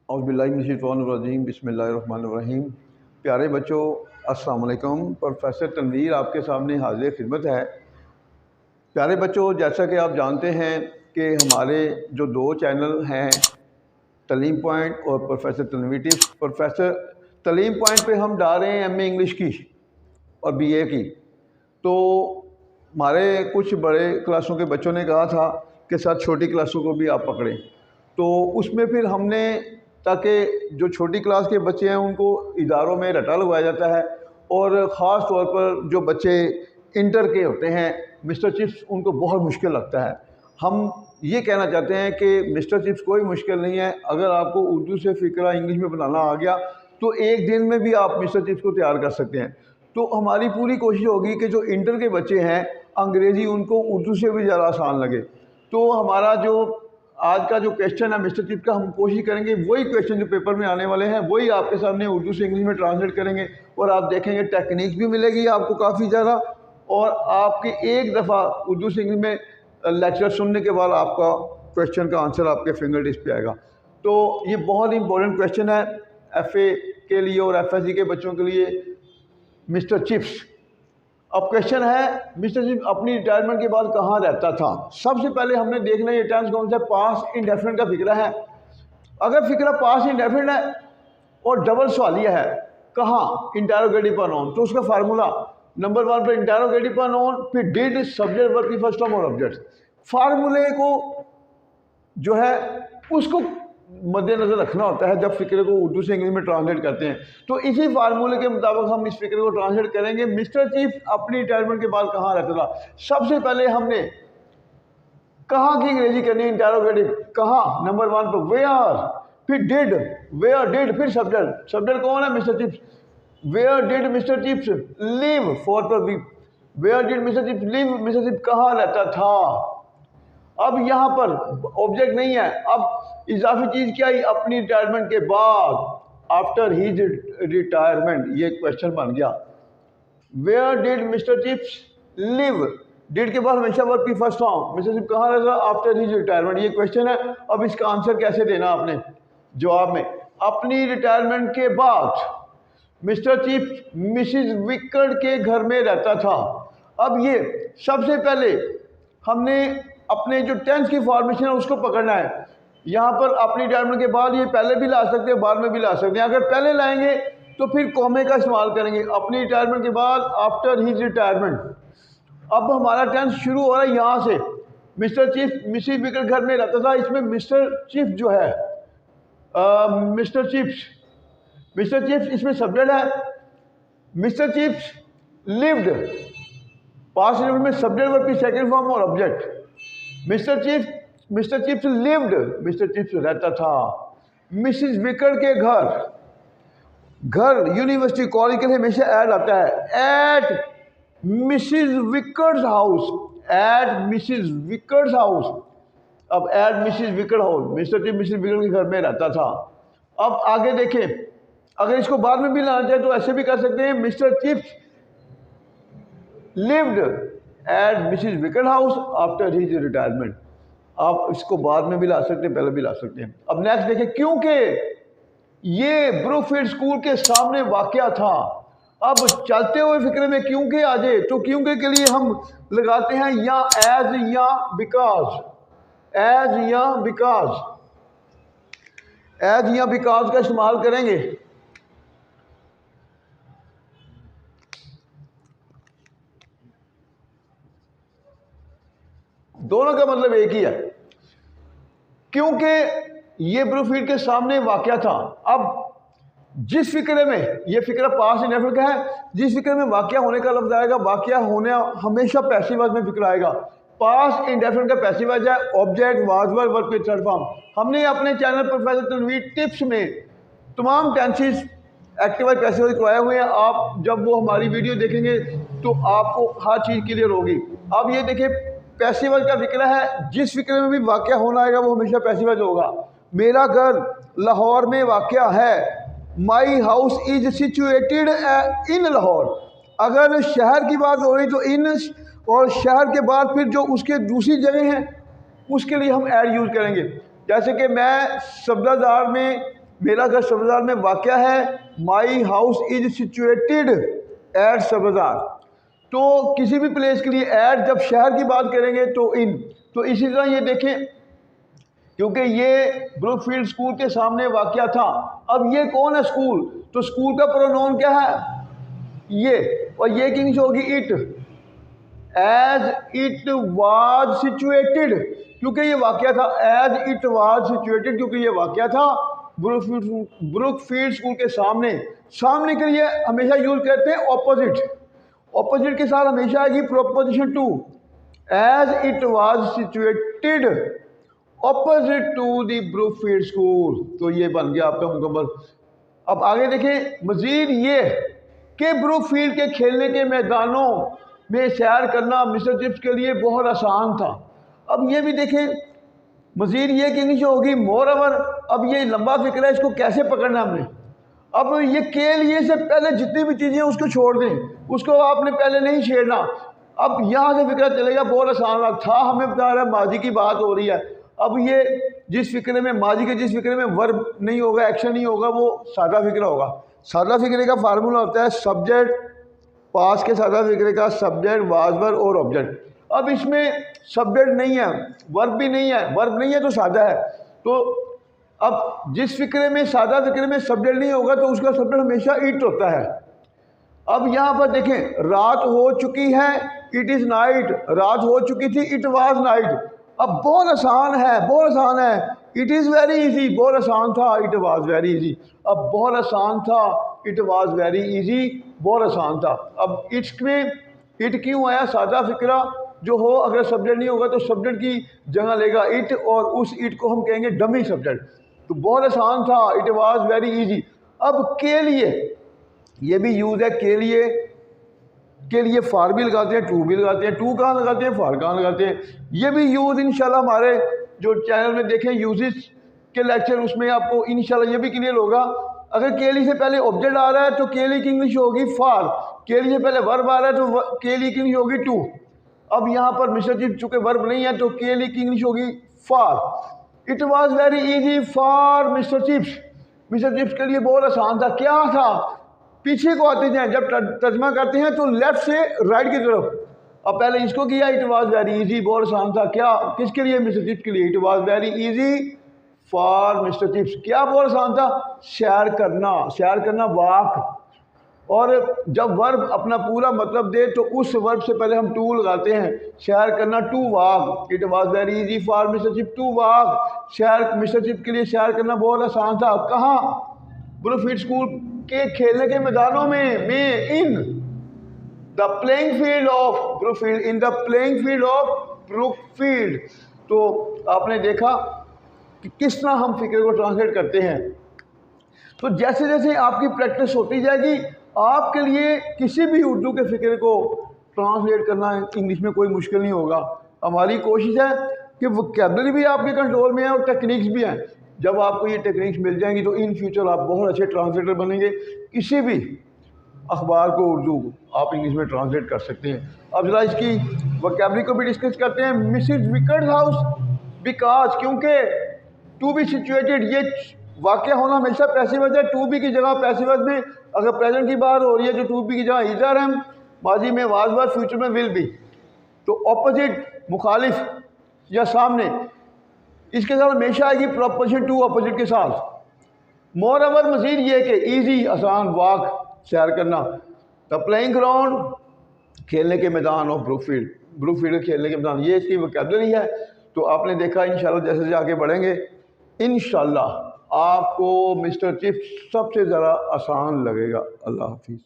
औज़ुबिल्लाहिमिनश्शैतानिर्रजीम बिस्मिल्लाहिर्रहमानिर्रहीम। प्यारे बच्चों, अस्सलाम वालेकुम। प्रोफेसर तनवीर आपके सामने हाज़िर खिदमत है। प्यारे बच्चों, जैसा कि आप जानते हैं कि हमारे जो दो चैनल हैं, तलीम पॉइंट और professor Tanveer tips. Professor Taleem point पे हम डाल रहे हैं एमए इंग्लिश की और बीए की। तो हमारे कुछ बड़े क्लासों के बच्चों ने कहा था कि सर छोटी क्लासों को भी आप पकड़ें, तो उसमें फिर हमने, ताकि जो छोटी क्लास के बच्चे हैं उनको इदारों में रटा लगवाया जाता है, और ख़ास तौर पर जो बच्चे इंटर के होते हैं, मिस्टर चिप्स उनको बहुत मुश्किल लगता है। हम ये कहना चाहते हैं कि मिस्टर चिप्स कोई मुश्किल नहीं है। अगर आपको उर्दू से फ़िक्रा इंग्लिश में बनाना आ गया तो एक दिन में भी आप मिस्टर चिप्स को तैयार कर सकते हैं। तो हमारी पूरी कोशिश होगी कि जो इंटर के बच्चे हैं, अंग्रेज़ी उनको उर्दू से भी ज़्यादा आसान लगे। तो हमारा जो आज का जो क्वेश्चन है मिस्टर चिप्स का, हम कोशिश करेंगे वही क्वेश्चन जो पेपर में आने वाले हैं वही आपके सामने उर्दू से इंग्लिश में ट्रांसलेट करेंगे, और आप देखेंगे टेक्निक भी मिलेगी आपको काफ़ी ज़्यादा, और आपके एक दफ़ा उर्दू से इंग्लिश में लेक्चर सुनने के बाद आपका क्वेश्चन का आंसर आपके फिंगर टिप्स पे आएगा। तो ये बहुत इंपॉर्टेंट क्वेश्चन है एफए के लिए और एफएससी के बच्चों के लिए। मिस्टर चिप्स, अब क्वेश्चन है, मिस्टर चिप्स अपनी रिटायरमेंट के बाद कहाँ रहता था? सबसे पहले हमने देखना है ये टेंस कौन सा, पास्ट इंडेफिनिट का फिक्रा है। अगर फिक्रा पास्ट इंडेफिनिट है और डबल सवालिया है, कहाँ? इंटेरोगेटिव प्रोनाउन, तो उसका फार्मूला नंबर 1 पर इंटेरोगेटिव प्रोनाउन, फिर डिड, सब्जेक्ट, वर्ब की फर्स्ट फॉर्म और ऑब्जेक्ट। फार्मूले को जो है उसको मद्देनजर रखना होता है जब फिक्रे को उर्दू से इंग्लिश में ट्रांसलेट करते हैं। तो इसी फार्मूले के मुताबिक हम इस फिक्रे को ट्रांसलेट करेंगे। मिस्टर चिप्स अपनी रिटायरमेंट के बाद कहाँ रहता था? सबसे पहले हमने कहाँ की अंग्रेजी करनी है, इंटेरोगेटिव, कहाँ, नंबर 1 पर वेयर, फिर डिड, वेयर डिड, फिर सब्जेक्ट, सब्जेक्ट कौन है? Mr Chips. Where did Mr Chips live, 4 पर भी, where did Mr Chips live, Mr Chips कहाँ रहता था। अब यहाँ पर ऑब्जेक्ट नहीं है, अब इजाफी चीज़ क्या है? अपनी रिटायरमेंट के बाद, आफ्टर हिज रिटायरमेंट, ये क्वेश्चन बन गया। Where did Mr Chips live, did के बाद हमेशा वर्ब की फर्स्ट फॉर्म, मिस्टर चिप्स कहाँ रहता? आफ्टर हिज रिटायरमेंट, ये क्वेश्चन है। अब इसका आंसर कैसे देना आपने जवाब में? अपनी रिटायरमेंट के बाद मिस्टर चिप्स मिसिज विकर्ड के घर में रहता था। अब ये सबसे पहले हमने अपने जो टेंस की फॉर्मेशन है उसको पकड़ना है। यहाँ पर अपनी रिटायरमेंट के बाद, ये पहले भी ला सकते हैं बाद में भी ला सकते हैं। अगर पहले लाएंगे तो फिर कॉमे का इस्तेमाल करेंगे, अपनी रिटायरमेंट के बाद, आफ्टर हिज रिटायरमेंट। अब हमारा टेंस शुरू हो रहा है यहाँ से, मिस्टर चिप्स मिसिज विकर्ड घर में रहता था। इसमें मिस्टर चिप्स जो है, मिस्टर चिप्स इसमें सब्जेक्ट है। मिस्टर चिप्स लिव्ड, पास्ट में सब्जेक्ट वर्ब की सेकंड फॉर्म और object. Mister Chips lived, mister chips रहता था। मिसिज विकर्ड के घर, घर यूनिवर्सिटी कॉलेज के लिए हमेशा ऐड आता है, at Mrs Wickett's house, at Mrs Wickett's house. अब at Mrs Wickett house, Mr Chips Mrs Wickett के घर में रहता था। अब आगे देखें, अगर इसको बाद में भी लाना चाहे तो ऐसे भी कर सकते हैं, Mr Chips lived at Mrs Wickett house after his retirement. आप इसको बाद में भी ला सकते हैं, पहले भी ला सकते हैं। अब नेक्स्ट देखें, क्योंकि ये ब्रूकफील्ड स्कूल के सामने वाकया था। अब चलते हुए फिक्रे में क्योंकि आ जाए तो क्योंकि के लिए हम लगाते हैं या एज या बिकॉज, एज या बिकॉज, एज या बिकॉज का इस्तेमाल करेंगे। दोनों का मतलब एक ही है, क्योंकि ये ब्रूकफील्ड के सामने वाकया था। अब जिस फिक्रे में, ये फिक्रा पास्ट इंडेफिनिट का है, जिस फिक्रे में वाकया होने का लफ्ज आएगा, वाकया होने हमेशा पैसिव वॉइस में फिक्रा आएगा। पास्ट इंडेफिनिट का पैसिव वॉइस है, ऑब्जेक्ट, वाज वर्ब, वर्ब की थर्ड फॉर्म। हमने अपने चैनल प्रोफेसर तनवीर टिप्स में तमाम टेंसेस एक्टिव और पैसिव वॉइस करवाए हुए हैं। आप जब वो हमारी वीडियो देखेंगे तो आपको हर चीज़ क्लियर होगी। अब ये देखिए, पैसिव वॉइस का फिक्रा है, जिस फिक्रे में भी वाकया होना आएगा वो हमेशा पैसिव वॉइस होगा। मेरा घर लाहौर में वाकया है, my house is situated in Lahore. अगर शहर की बात हो रही तो इन, और शहर के बाद फिर जो उसके दूसरी जगह हैं उसके लिए हम ऐड यूज़ करेंगे। जैसे कि मैं सब्ज़ादार में मेरा घर सब्ज़ार में वाक़या है, my house is situated at Sabzar. तो किसी भी प्लेस के लिए एट, जब शहर की बात करेंगे तो इन। तो इसी तरह ये देखें, क्योंकि ये ब्रुकफील्ड स्कूल के सामने वाक़या था। अब ये कौन है स्कूल, तो स्कूल का प्रोनाउन क्या है, ये, और ये की नीचे होगी it. As it was situated, क्योंकि ये वाक़या था, एज इट वाज सिचुएटेड, क्योंकि ये वाक़या था ब्रुकफील्ड स्कूल के सामने। सामने के लिए हमेशा यूज करते हैं ऑपोजिट। ऑपोजिट के साथ हमेशा आएगी proposition to. As it was situated opposite to the Brookfield school. तो ये बन गया आपका मुकम्मल। अब आगे देखें, मजीद ये कि ब्रुकफील्ड के खेलने के मैदानों में सैर करना मिस्टर चिप्स के लिए बहुत आसान था। अब ये भी देखें, मजीद ये कि नीचे होगी मोर ओवर। अब ये लंबा फिक्र है, इसको कैसे पकड़ना हमने। अब ये के लिए से पहले जितनी भी चीज़ें उसको छोड़ दें, उसको आपने पहले नहीं छेड़ना। अब यहाँ से फिक्र चलेगा, बहुत आसान बात था, हमें बता रहा है माजी की बात हो रही है। अब ये जिस फिक्रे में माजी के जिस फिक्रे में वर्ब नहीं होगा, एक्शन नहीं होगा, वो सादा फिक्रा होगा। सादा फिक्रे का फार्मूला होता है सब्जेक्ट, पास के सादा फिक्रे का सब्जेक्ट, वाज वर्ब और ऑब्जेक्ट। अब इसमें सब्जेक्ट नहीं है, वर्ब भी नहीं है, वर्ब नहीं है तो सादा है। तो अब जिस फिक्रे में, सादा फिक्रे में सब्जेक्ट नहीं होगा तो उसका सब्जेक्ट हमेशा इट होता है। अब यहाँ पर देखें, रात हो चुकी है, इट इज़ नाइट। रात हो चुकी थी, इट वाज नाइट। अब बहुत आसान है, बहुत आसान है। इट इज़ वेरी इजी, बहुत आसान था, इट वाज वेरी इजी। अब बहुत आसान था, इट वाज वेरी इजी, बहुत आसान था। अब इट्स में इट क्यों आया, सादा फिक्रा जो हो, अगर सब्जेक्ट नहीं होगा तो सब्जेक्ट की जगह लेगा इट, और उस इट को हम कहेंगे डमी सब्जेक्ट। तो बहुत आसान था, इट वाज वेरी इजी। अब के लिए ये भी यूज़ है, के लिए फार भी लगाते हैं, टू भी लगाते हैं। टू कहाँ लगाते हैं, फार कहाँ लगाते हैं। ये भी यूज़ इंशाल्लाह हमारे जो चैनल में देखें यूजेस के लेक्चर, उसमें आपको इंशाल्लाह ये भी क्लियर होगा। अगर केली से पहले ऑब्जेक्ट आ रहा है तो केली की इंग्लिश होगी फार, केली से पहले वर्ब आ रहा है तो केली की इंग्लिश होगी टू। अब यहाँ पर मिस्टर चिप्स चूँकि वर्ब नहीं है तो केली की इंग्लिश होगी फार। It was very easy for Mr Chips. Mr Chips के लिए बहुत आसान था। क्या था, पीछे को आते जाएं, जब तर्जमा करते हैं तो लेफ्ट से राइट की तरफ। अब पहले इसको किया, इट वाज वेरी इजी, बहुत आसान था। क्या, किसके लिए, मिस्टर चिप्स के लिए। It was very easy for Mr chips. क्या बहुत आसान था, सैर करना, सैर करना, वॉक। और जब वर्ब अपना पूरा मतलब दे तो उस वर्ब से पहले हम टू लगाते हैं। सैर करना, to walk. It was very easy for Mr Chip to walk. सैर, मिस्टर चिप के लिए सैर करना बहुत आसान था। कहाँ, ब्रुकफील्ड स्कूल के खेलने के मैदानों में, in the playing field of Brookfield, in the playing field of Brookfield. तो आपने देखा कि किस तरह हम फिक्र को ट्रांसलेट करते हैं। तो जैसे जैसे आपकी प्रैक्टिस होती जाएगी, आपके लिए किसी भी उर्दू के फिक्र को ट्रांसलेट करना इंग्लिश में कोई मुश्किल नहीं होगा। हमारी कोशिश है कि वोकैबुलरी भी आपके कंट्रोल में है और टेक्निक्स भी हैं। जब आपको ये टेक्निक्स मिल जाएंगी तो इन फ्यूचर आप बहुत अच्छे ट्रांसलेटर बनेंगे। किसी भी अखबार को उर्दू आप इंग्लिश में ट्रांसलेट कर सकते हैं। अब जरा इसकी वोकैबुलरी को भी डिस्कस करते हैं। मिसेज विकेट्स हाउस, बिकॉज, क्योंकि, टू बी सिचुएटेड, ये वाक़या होना हमेशा पैसिव वॉइस है। टू बी की जगह पैसिव वॉइस में अगर प्रेजेंट की बात हो रही है तो टू बी की जगह इज आर एम, माजी में वाज वर, फ्यूचर में विल बी। तो ऑपोजिट, मुखालिफ या सामने, इसके साथ हमेशा आएगी प्रोपोजिशन टू ऑपोजिट के साथ। मोर ओवर, मजीद ये कि ईजी, आसान, वॉक, सैर करना। द प्लेइंग ग्राउंड, खेलने के मैदान ऑफ ब्रुकफील्ड, ब्रुकफील्ड खेलने के मैदान, ये इसकी वोकैबुलरी है। तो आपने देखा इंशाल्लाह जैसे जैसे आगे बढ़ेंगे इंशाल्लाह आपको मिस्टर चिप्स सबसे ज़्यादा आसान लगेगा। अल्लाह हाफिज़।